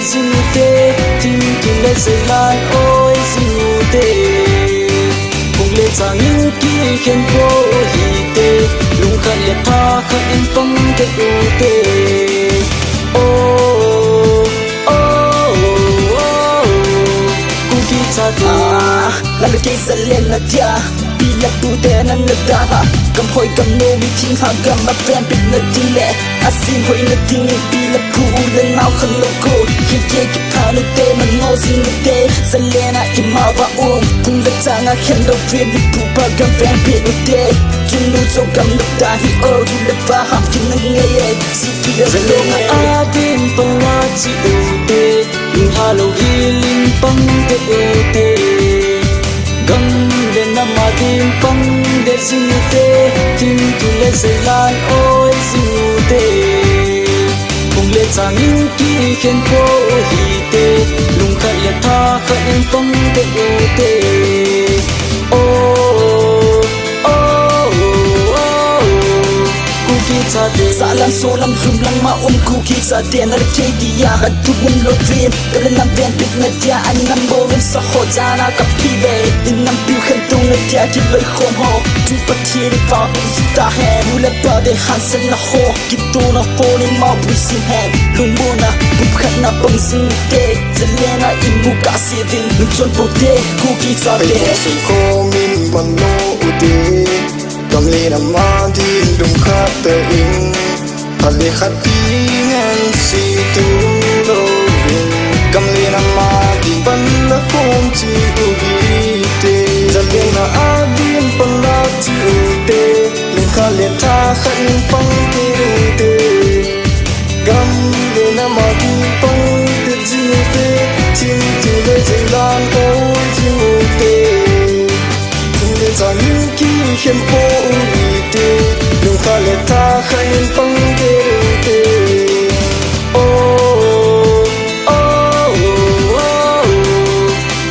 zinute tim tu le zelan oi zinute kung le changin ki khen ko hi te lung khan le tha kha in pang ke u te o o o ku ki cha te la le ke sa le na dia bila tu te na na da cầm hoi cầm nô mi thiên hạ cầm mà ven bị na đi lệ asin hoi na đi bila ku le nao khăn lo ko khi ke ki tha le te man ngo sin le te sa le na ki ma va tung le chang a khen do ven bi pu pa cầm ven bị u te chun lu so cầm lu ta hi o tu le pa ham kin na nge ye si ki le lo na a din pang la chi u te in ha lo hi lim pang te u te gam de na ma din pang de zinute tim tu le zelan oi zinute kung le changin ki khen ko hi te lung khat le tha kha in pang te u te o o o ku ki cha te sa lam so lam hum lang ma ku ki cha te na ke ti ya ha tu mun lo dream le nam ven bit na dia an nam bo wen sa ho jana ka pi ve in nam pi khan tu na dia ki le khom ho tu pa thi ri fa si ta he mu le pa de han sen na ho ki tu na ho ni ma bu si he lung bo na bu khat na bang sin te zele na in mu ka si vin lu chon po te ku ki cha te si ko min ban no u te cầm le na ma di lung khat te in ale khat pi ngan si tu lo vin cầm le na ma di ban la khom chi u gi te zale na a din pan la chi u te lung khat le tha khat nin pang te u te gam le na ma di pang te chi te tim tu le zelan o chi u te changin ki khen po u te lung kha le tha khain pang te te o o o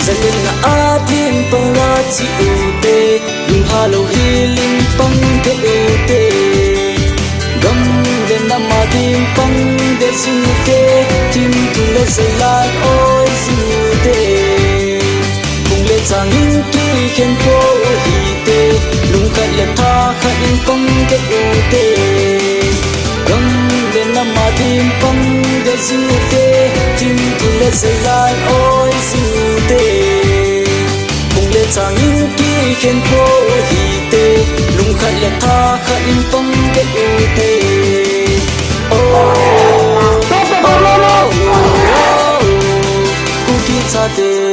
zalin na atin pang la chi u te lung ha lo hi lim pang te u te gam de na ma dim pang de sin te tim tu le zelan oi sin te kung le changin ki khen po hi te lung khat le tha kha in pang te u te gam de na ma dim pang de sin te tim tu le zelan oi sin te kung le changin ki khen po hi te lung khat le tha kha in pang te u te o ku ki cha te